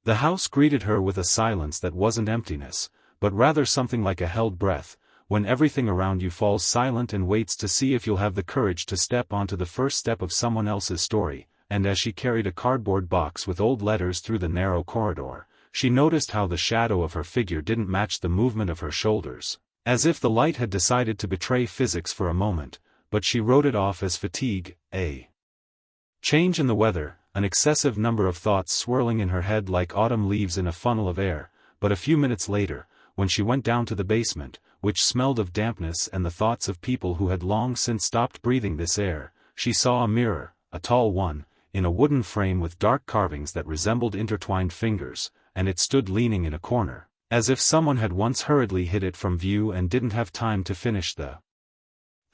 The house greeted her with a silence that wasn't emptiness, but rather something like a held breath, when everything around you falls silent and waits to see if you'll have the courage to step onto the first step of someone else's story. And as she carried a cardboard box with old letters through the narrow corridor, she noticed how the shadow of her figure didn't match the movement of her shoulders, as if the light had decided to betray physics for a moment, but she wrote it off as fatigue, a change in the weather, an excessive number of thoughts swirling in her head like autumn leaves in a funnel of air. But a few minutes later, when she went down to the basement, which smelled of dampness and the thoughts of people who had long since stopped breathing this air, she saw a mirror, a tall one, in a wooden frame with dark carvings that resembled intertwined fingers, and it stood leaning in a corner, as if someone had once hurriedly hid it from view and didn't have time to finish the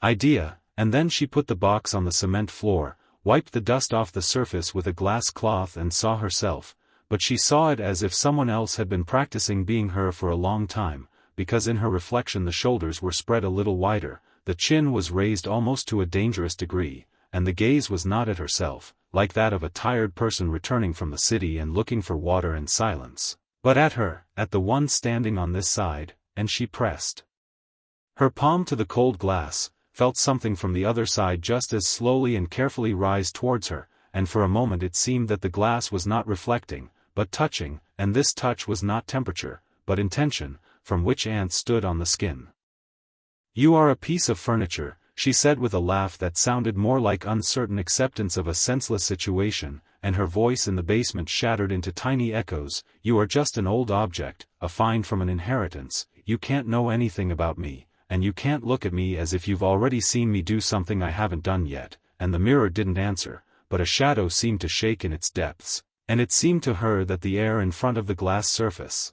idea. And then she put the box on the cement floor, wiped the dust off the surface with a glass cloth and saw herself, but she saw it as if someone else had been practicing being her for a long time, because in her reflection the shoulders were spread a little wider, the chin was raised almost to a dangerous degree, and the gaze was not at herself, like that of a tired person returning from the city and looking for water and silence, but at her, at the one standing on this side, and she pressed her palm to the cold glass, felt something from the other side just as slowly and carefully rise towards her, and for a moment it seemed that the glass was not reflecting, but touching, and this touch was not temperature, but intention, from which ants stood on the skin. "You are a piece of furniture," she said with a laugh that sounded more like uncertain acceptance of a senseless situation, and her voice in the basement shattered into tiny echoes. "You are just an old object, a find from an inheritance. You can't know anything about me, and you can't look at me as if you've already seen me do something I haven't done yet." And the mirror didn't answer, but a shadow seemed to shake in its depths, and it seemed to her that the air in front of the glass surface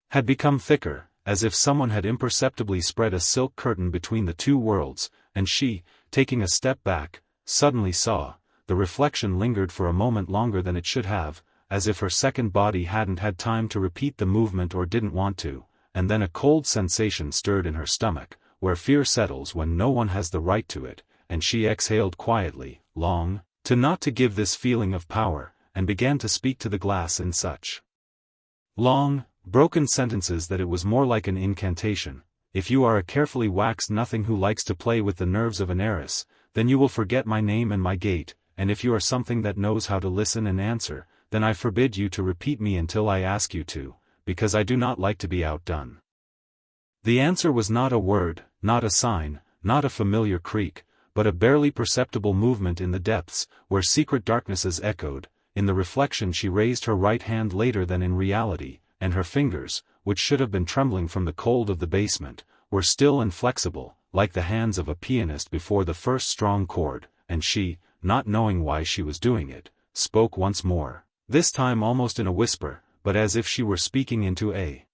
had become thicker, as if someone had imperceptibly spread a silk curtain between the two worlds, and she, taking a step back, suddenly saw, the reflection lingered for a moment longer than it should have, as if her second body hadn't had time to repeat the movement or didn't want to, and then a cold sensation stirred in her stomach, where fear settles when no one has the right to it, and she exhaled quietly, long, not to give this feeling of power, and began to speak to the glass in such long, broken sentences that it was more like an incantation. "If you are a carefully waxed nothing who likes to play with the nerves of an heiress, then you will forget my name and my gait, and if you are something that knows how to listen and answer, then I forbid you to repeat me until I ask you to, because I do not like to be outdone." The answer was not a word, not a sign, not a familiar creak, but a barely perceptible movement in the depths, where secret darknesses echoed. In the reflection she raised her right hand later than in reality, and her fingers, which should have been trembling from the cold of the basement, were still and flexible, like the hands of a pianist before the first strong chord, and she, not knowing why she was doing it, spoke once more, this time almost in a whisper, but as if she were speaking into a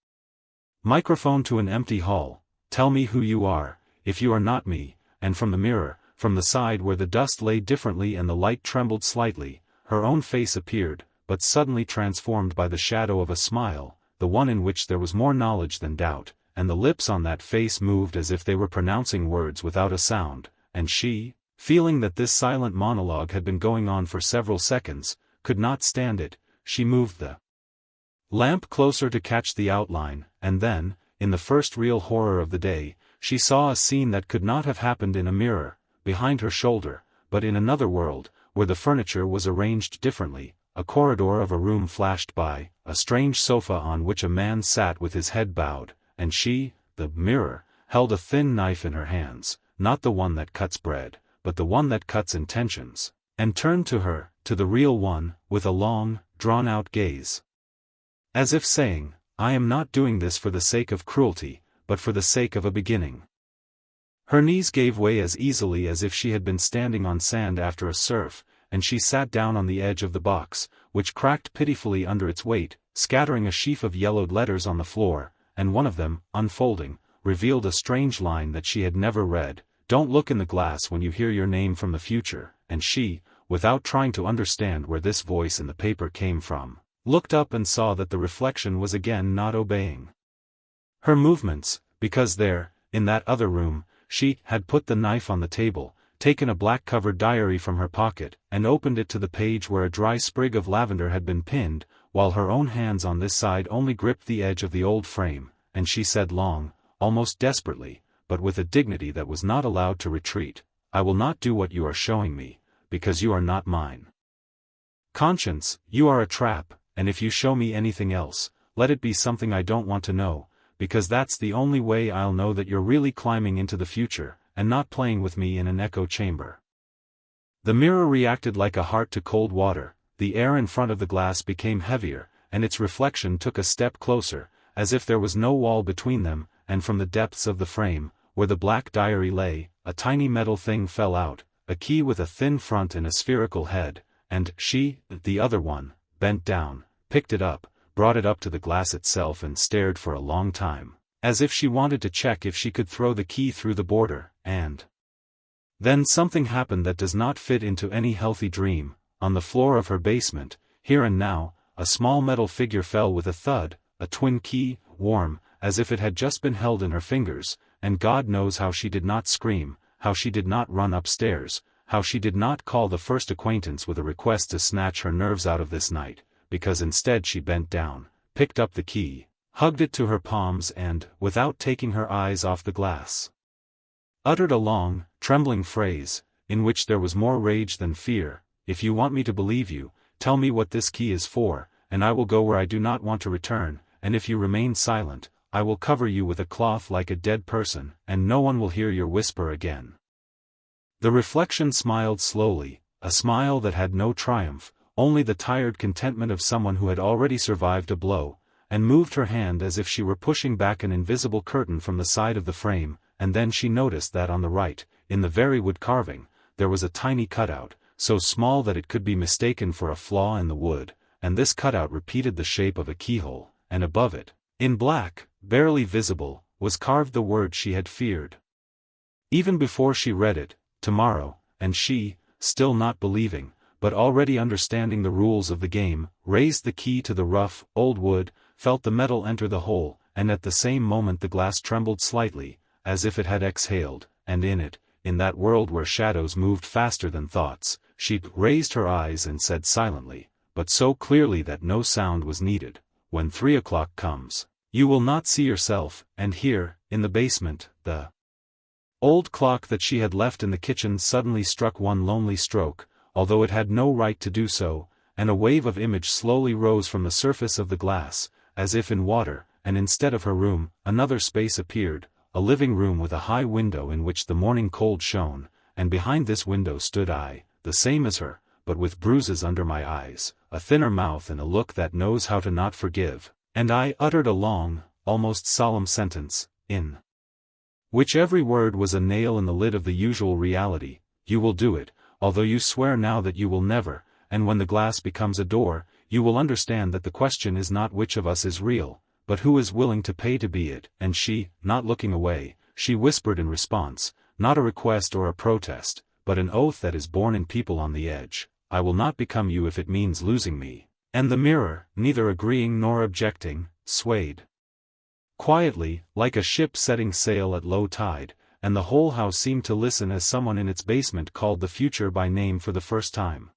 microphone to an empty hall. "Tell me who you are, if you are not me." And from the mirror, from the side where the dust lay differently and the light trembled slightly, her own face appeared, but suddenly transformed by the shadow of a smile, the one in which there was more knowledge than doubt, and the lips on that face moved as if they were pronouncing words without a sound, and she, feeling that this silent monologue had been going on for several seconds, could not stand it. She moved the lamp closer to catch the outline, and then, in the first real horror of the day, she saw a scene that could not have happened in a mirror, behind her shoulder, but in another world, where the furniture was arranged differently. A corridor of a room flashed by, a strange sofa on which a man sat with his head bowed, and she, the mirror, held a thin knife in her hands, not the one that cuts bread, but the one that cuts intentions, and turned to her, to the real one, with a long, drawn-out gaze, as if saying, "I am not doing this for the sake of cruelty, but for the sake of a beginning." Her knees gave way as easily as if she had been standing on sand after a surf, and she sat down on the edge of the box, which cracked pitifully under its weight, scattering a sheaf of yellowed letters on the floor, and one of them, unfolding, revealed a strange line that she had never read: "Don't look in the glass when you hear your name from the future." And she, without trying to understand where this voice in the paper came from, looked up and saw that the reflection was again not obeying her movements, because there, in that other room, she had put the knife on the table, taken a black-covered diary from her pocket, and opened it to the page where a dry sprig of lavender had been pinned, while her own hands on this side only gripped the edge of the old frame, and she said long, almost desperately, but with a dignity that was not allowed to retreat, "I will not do what you are showing me, because you are not mine. Conscience, you are a trap, and if you show me anything else, let it be something I don't want to know, because that's the only way I'll know that you're really climbing into the future, and not playing with me in an echo chamber." The mirror reacted like a heart to cold water, the air in front of the glass became heavier, and its reflection took a step closer, as if there was no wall between them, and from the depths of the frame, where the black diary lay, a tiny metal thing fell out, a key with a thin front and a spherical head, and she, the other one, bent down, picked it up, brought it up to the glass itself and stared for a long time, as if she wanted to check if she could throw the key through the border, and then something happened that does not fit into any healthy dream. On the floor of her basement, here and now, a small metal figure fell with a thud, a twin key, warm, as if it had just been held in her fingers, and God knows how she did not scream, how she did not run upstairs, how she did not call the first acquaintance with a request to snatch her nerves out of this night, because instead she bent down, picked up the key, hugged it to her palms and, without taking her eyes off the glass, uttered a long, trembling phrase, in which there was more rage than fear. "If you want me to believe you, tell me what this key is for, and I will go where I do not want to return, and if you remain silent, I will cover you with a cloth like a dead person, and no one will hear your whisper again." The reflection smiled slowly, a smile that had no triumph, only the tired contentment of someone who had already survived a blow, and moved her hand as if she were pushing back an invisible curtain from the side of the frame, and then she noticed that on the right, in the very wood carving, there was a tiny cutout, so small that it could be mistaken for a flaw in the wood, and this cutout repeated the shape of a keyhole, and above it, in black, barely visible, was carved the word she had feared. Even before she read it, "Tomorrow," and she, still not believing, but already understanding the rules of the game, raised the key to the rough, old wood, felt the metal enter the hole, and at the same moment the glass trembled slightly, as if it had exhaled, and in it, in that world where shadows moved faster than thoughts, she raised her eyes and said silently, but so clearly that no sound was needed, "When 3 o'clock comes, you will not see yourself," and here, in the basement, the old clock that she had left in the kitchen suddenly struck one lonely stroke, although it had no right to do so, and a wave of image slowly rose from the surface of the glass, as if in water, and instead of her room, another space appeared, a living room with a high window in which the morning cold shone, and behind this window stood I, the same as her, but with bruises under my eyes, a thinner mouth and a look that knows how to not forgive, and I uttered a long, almost solemn sentence, in which every word was a nail in the lid of the usual reality: "You will do it, although you swear now that you will never, and when the glass becomes a door, you will understand that the question is not which of us is real, but who is willing to pay to be it." And she, not looking away, she whispered in response, not a request or a protest, but an oath that is born in people on the edge: "I will not become you if it means losing me." And the mirror, neither agreeing nor objecting, swayed quietly, like a ship setting sail at low tide, and the whole house seemed to listen as someone in its basement called the future by name for the first time.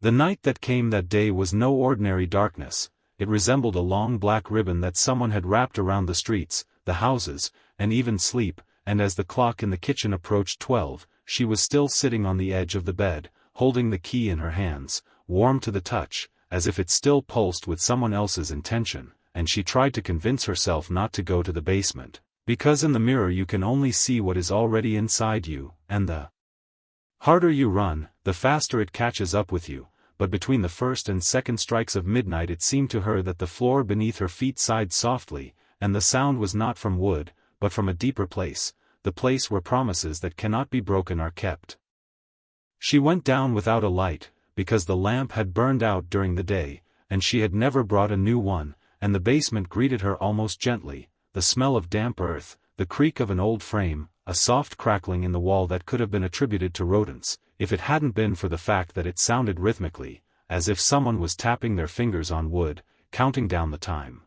The night that came that day was no ordinary darkness. It resembled a long black ribbon that someone had wrapped around the streets, the houses, and even sleep, and as the clock in the kitchen approached 12, she was still sitting on the edge of the bed, holding the key in her hands, warm to the touch, as if it still pulsed with someone else's intention, and she tried to convince herself not to go to the basement, because in the mirror you can only see what is already inside you, and the harder you run, the faster it catches up with you. But between the first and second strikes of midnight it seemed to her that the floor beneath her feet sighed softly, and the sound was not from wood, but from a deeper place, the place where promises that cannot be broken are kept. She went down without a light, because the lamp had burned out during the day, and she had never brought a new one, and the basement greeted her almost gently, the smell of damp earth, the creak of an old frame, a soft crackling in the wall that could have been attributed to rodents, if it hadn't been for the fact that it sounded rhythmically, as if someone was tapping their fingers on wood, counting down the time.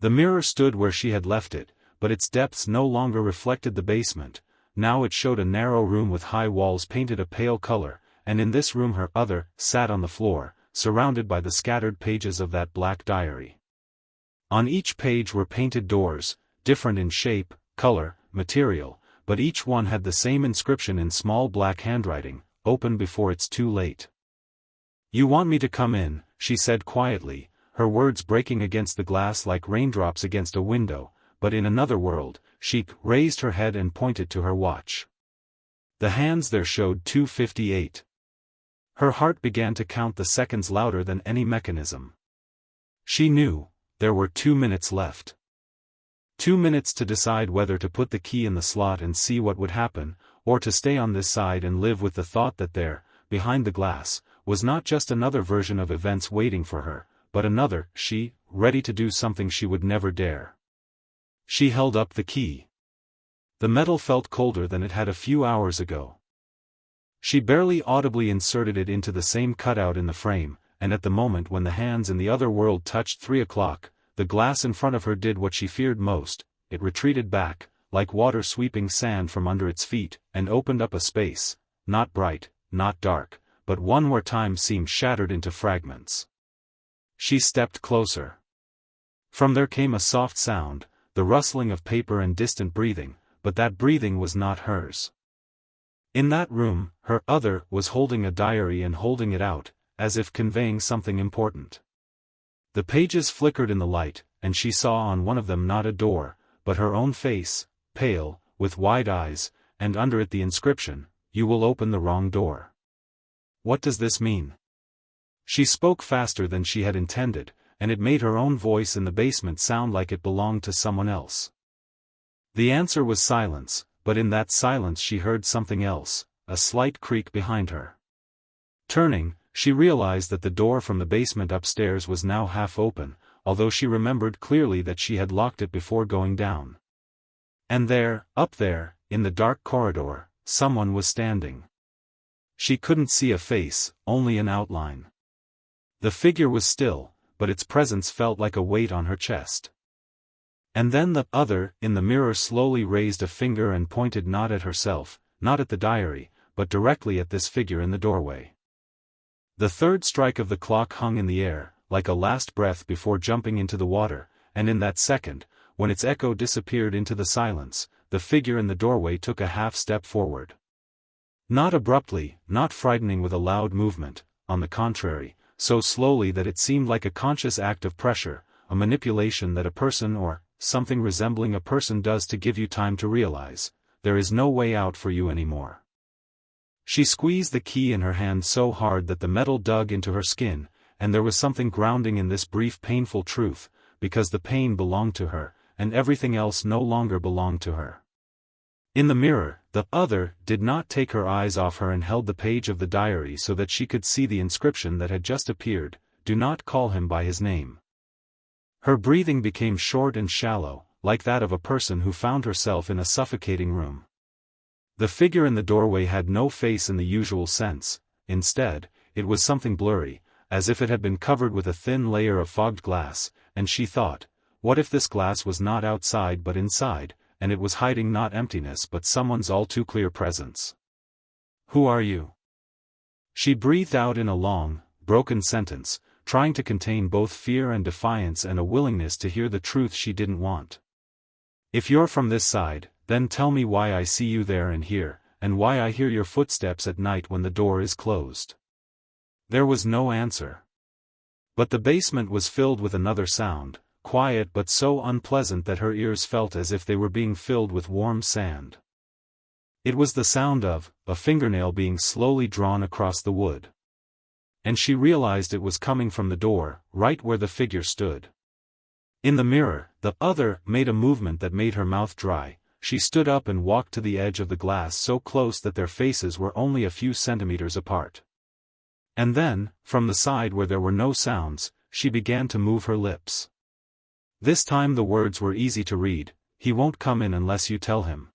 The mirror stood where she had left it, but its depths no longer reflected the basement. Now it showed a narrow room with high walls painted a pale color, and in this room her other sat on the floor, surrounded by the scattered pages of that black diary. On each page were painted doors, different in shape, color, material, but each one had the same inscription in small black handwriting: "Open before it's too late." "You want me to come in," she said quietly, her words breaking against the glass like raindrops against a window, but in another world. She raised her head and pointed to her watch. The hands there showed 2:58. Her heart began to count the seconds louder than any mechanism. She knew there were 2 minutes left. 2 minutes to decide whether to put the key in the slot and see what would happen, or to stay on this side and live with the thought that there, behind the glass, was not just another version of events waiting for her, but another she, ready to do something she would never dare. She held up the key. The metal felt colder than it had a few hours ago. She barely audibly inserted it into the same cutout in the frame, and at the moment when the hands in the other world touched 3 o'clock, the glass in front of her did what she feared most: it retreated back, like water sweeping sand from under its feet, and opened up a space, not bright, not dark, but one where time seemed shattered into fragments. She stepped closer. From there came a soft sound, the rustling of paper and distant breathing, but that breathing was not hers. In that room, her other was holding a diary and holding it out, as if conveying something important. The pages flickered in the light, and she saw on one of them not a door, but her own face, pale, with wide eyes, and under it the inscription: "You will open the wrong door." What does this mean? She spoke faster than she had intended, and it made her own voice in the basement sound like it belonged to someone else. The answer was silence, but in that silence she heard something else, a slight creak behind her. Turning, she realized that the door from the basement upstairs was now half open, although she remembered clearly that she had locked it before going down. And there, up there, in the dark corridor, someone was standing. She couldn't see a face, only an outline. The figure was still, but its presence felt like a weight on her chest. And then the other, in the mirror, slowly raised a finger and pointed not at herself, not at the diary, but directly at this figure in the doorway. The third strike of the clock hung in the air, like a last breath before jumping into the water, and in that second, when its echo disappeared into the silence, the figure in the doorway took a half-step forward. Not abruptly, not frightening with a loud movement, on the contrary, so slowly that it seemed like a conscious act of pressure, a manipulation that a person or something resembling a person does to give you time to realize, there is no way out for you anymore. She squeezed the key in her hand so hard that the metal dug into her skin, and there was something grounding in this brief painful truth, because the pain belonged to her, and everything else no longer belonged to her. In the mirror, the other did not take her eyes off her and held the page of the diary so that she could see the inscription that had just appeared: "Do not call him by his name." Her breathing became short and shallow, like that of a person who found herself in a suffocating room. The figure in the doorway had no face in the usual sense. Instead, it was something blurry, as if it had been covered with a thin layer of fogged glass, and she thought, what if this glass was not outside but inside, and it was hiding not emptiness but someone's all-too-clear presence? "Who are you?" She breathed out in a long, broken sentence, trying to contain both fear and defiance and a willingness to hear the truth she didn't want. "If you're from this side, then tell me why I see you there and here, and why I hear your footsteps at night when the door is closed." There was no answer. But the basement was filled with another sound, quiet but so unpleasant that her ears felt as if they were being filled with warm sand. It was the sound of a fingernail being slowly drawn across the wood. And she realized it was coming from the door, right where the figure stood. In the mirror, the other made a movement that made her mouth dry. She stood up and walked to the edge of the glass so close that their faces were only a few centimeters apart. And then, from the side where there were no sounds, she began to move her lips. This time the words were easy to read: "He won't come in unless you tell him."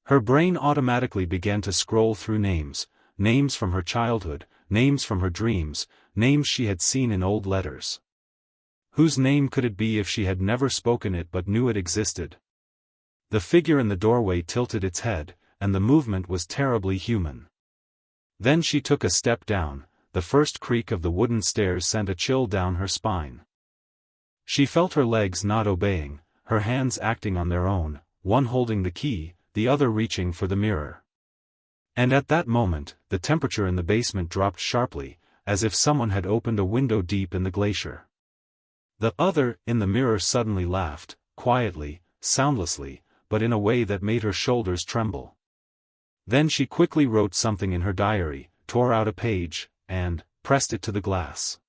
Her brain automatically began to scroll through names from her childhood, names from her dreams, names she had seen in old letters. Whose name could it be if she had never spoken it but knew it existed? The figure in the doorway tilted its head, and the movement was terribly human. Then she took a step down, the first creak of the wooden stairs sent a chill down her spine. She felt her legs not obeying, her hands acting on their own, one holding the key, the other reaching for the mirror. And at that moment, the temperature in the basement dropped sharply, as if someone had opened a window deep in the glacier. The other, in the mirror, suddenly laughed, quietly, soundlessly, but in a way that made her shoulders tremble. Then she quickly wrote something in her diary, tore out a page, and pressed it to the glass.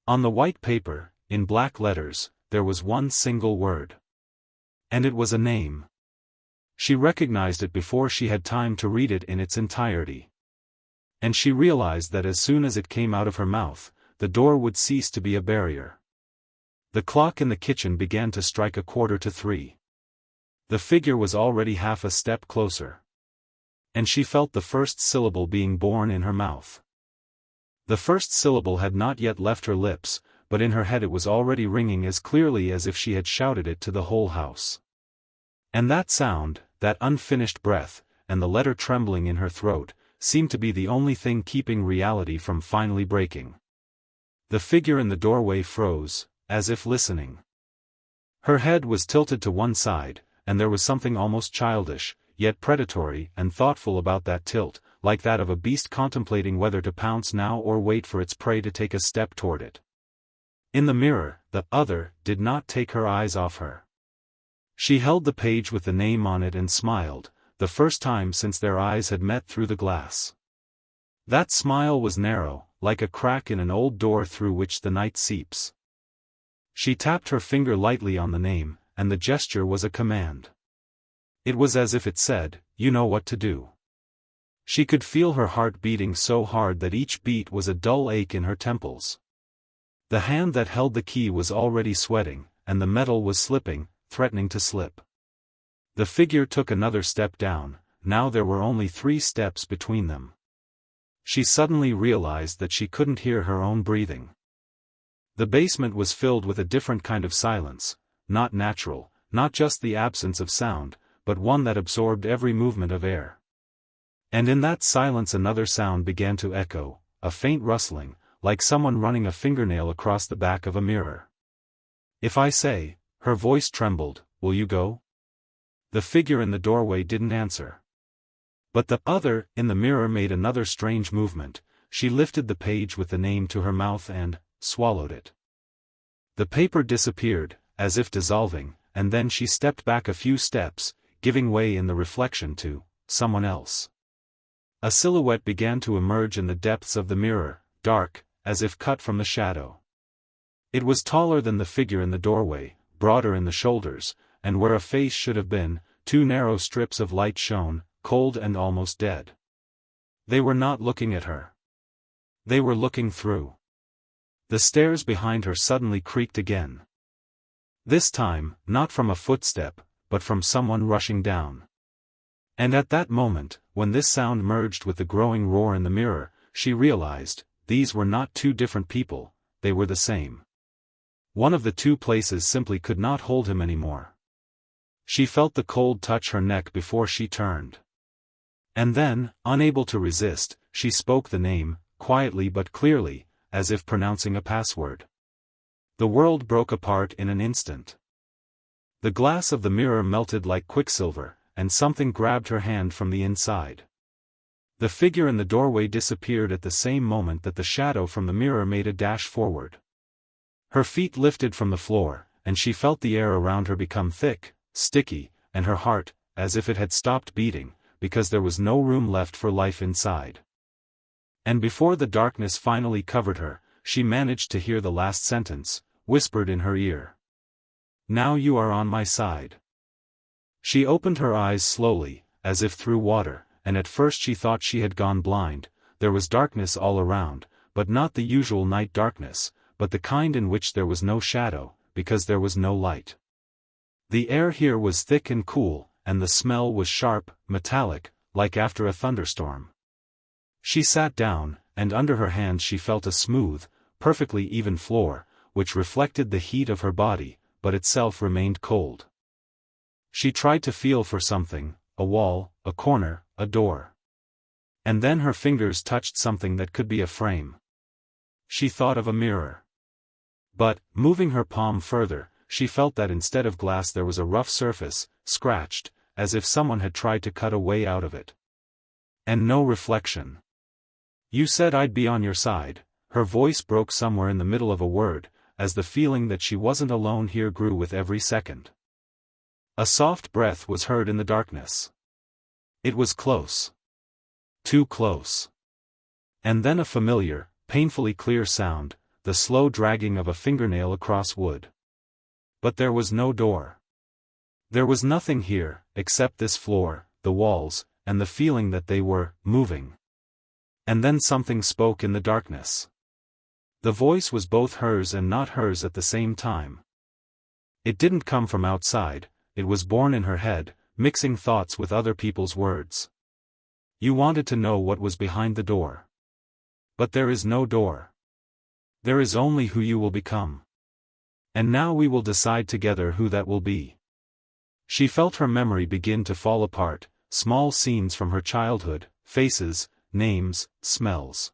On the white paper, in black letters, there was one single word. And it was a name. She recognized it before she had time to read it in its entirety. And she realized that as soon as it came out of her mouth, the door would cease to be a barrier. The clock in the kitchen began to strike 3:15. The figure was already half a step closer. And she felt the first syllable being born in her mouth. The first syllable had not yet left her lips, but in her head it was already ringing as clearly as if she had shouted it to the whole house. And that sound, that unfinished breath, and the letter trembling in her throat, seemed to be the only thing keeping reality from finally breaking. The figure in the doorway froze, as if listening. Her head was tilted to one side, and there was something almost childish, yet predatory and thoughtful about that tilt, like that of a beast contemplating whether to pounce now or wait for its prey to take a step toward it. In the mirror, the other did not take her eyes off her. She held the page with the name on it and smiled, the first time since their eyes had met through the glass. That smile was narrow, like a crack in an old door through which the night seeps. She tapped her finger lightly on the name, and the gesture was a command. It was as if it said, "You know what to do." She could feel her heart beating so hard that each beat was a dull ache in her temples. The hand that held the key was already sweating, and the metal was slipping, threatening to slip. The figure took another step down, now there were only 3 steps between them. She suddenly realized that she couldn't hear her own breathing. The basement was filled with a different kind of silence, not natural, not just the absence of sound, but one that absorbed every movement of air. And in that silence another sound began to echo, a faint rustling, like someone running a fingernail across the back of a mirror. "If I say," her voice trembled, "will you go?" The figure in the doorway didn't answer. But the other, in the mirror, made another strange movement. She lifted the page with the name to her mouth and swallowed it. The paper disappeared, as if dissolving, and then she stepped back a few steps, giving way in the reflection to someone else. A silhouette began to emerge in the depths of the mirror, dark, as if cut from the shadow. It was taller than the figure in the doorway, broader in the shoulders, and where a face should have been, 2 narrow strips of light shone, cold and almost dead. They were not looking at her. They were looking through. The stairs behind her suddenly creaked again. This time, not from a footstep, but from someone rushing down. And at that moment, when this sound merged with the growing roar in the mirror, she realized, these were not 2 different people, they were the same. One of the 2 places simply could not hold him anymore. She felt the cold touch her neck before she turned. And then, unable to resist, she spoke the name, quietly but clearly, as if pronouncing a password. The world broke apart in an instant. The glass of the mirror melted like quicksilver, and something grabbed her hand from the inside. The figure in the doorway disappeared at the same moment that the shadow from the mirror made a dash forward. Her feet lifted from the floor, and she felt the air around her become thick, sticky, and her heart, as if it had stopped beating, because there was no room left for life inside. And before the darkness finally covered her, she managed to hear the last sentence, whispered in her ear. "Now you are on my side." She opened her eyes slowly, as if through water, and at first she thought she had gone blind. There was darkness all around, but not the usual night darkness, but the kind in which there was no shadow, because there was no light. The air here was thick and cool, and the smell was sharp, metallic, like after a thunderstorm. She sat down, and under her hands she felt a smooth, perfectly even floor, which reflected the heat of her body, but itself remained cold. She tried to feel for something, a wall, a corner, a door. And then her fingers touched something that could be a frame. She thought of a mirror. But, moving her palm further, she felt that instead of glass there was a rough surface, scratched, as if someone had tried to cut a way out of it. And no reflection. "You said I'd be on your side." Her voice broke somewhere in the middle of a word, as the feeling that she wasn't alone here grew with every second. A soft breath was heard in the darkness. It was close. Too close. And then a familiar, painfully clear sound, the slow dragging of a fingernail across wood. But there was no door. There was nothing here, except this floor, the walls, and the feeling that they were moving. And then something spoke in the darkness. The voice was both hers and not hers at the same time. It didn't come from outside, it was born in her head, mixing thoughts with other people's words. "You wanted to know what was behind the door. But there is no door. There is only who you will become. And now we will decide together who that will be." She felt her memory begin to fall apart, small scenes from her childhood, faces, names, smells.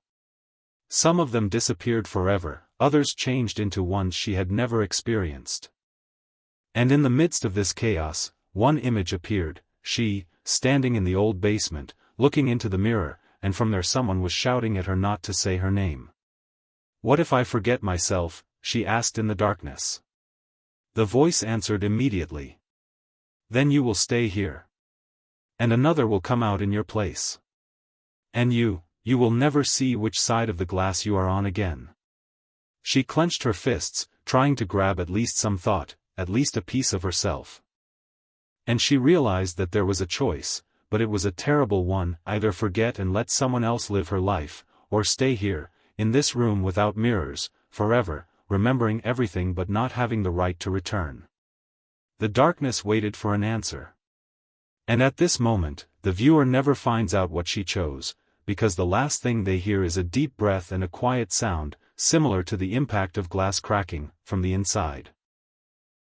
Some of them disappeared forever, others changed into ones she had never experienced. And in the midst of this chaos, one image appeared, she, standing in the old basement, looking into the mirror, and from there someone was shouting at her not to say her name. "What if I forget myself?" she asked in the darkness. The voice answered immediately. "Then you will stay here. And another will come out in your place. And you will never see which side of the glass you are on again." She clenched her fists, trying to grab at least some thought, at least a piece of herself. And she realized that there was a choice, but it was a terrible one: either forget and let someone else live her life, or stay here, in this room without mirrors, forever, remembering everything but not having the right to return. The darkness waited for an answer. And at this moment, the viewer never finds out what she chose, because the last thing they hear is a deep breath and a quiet sound, similar to the impact of glass cracking, from the inside.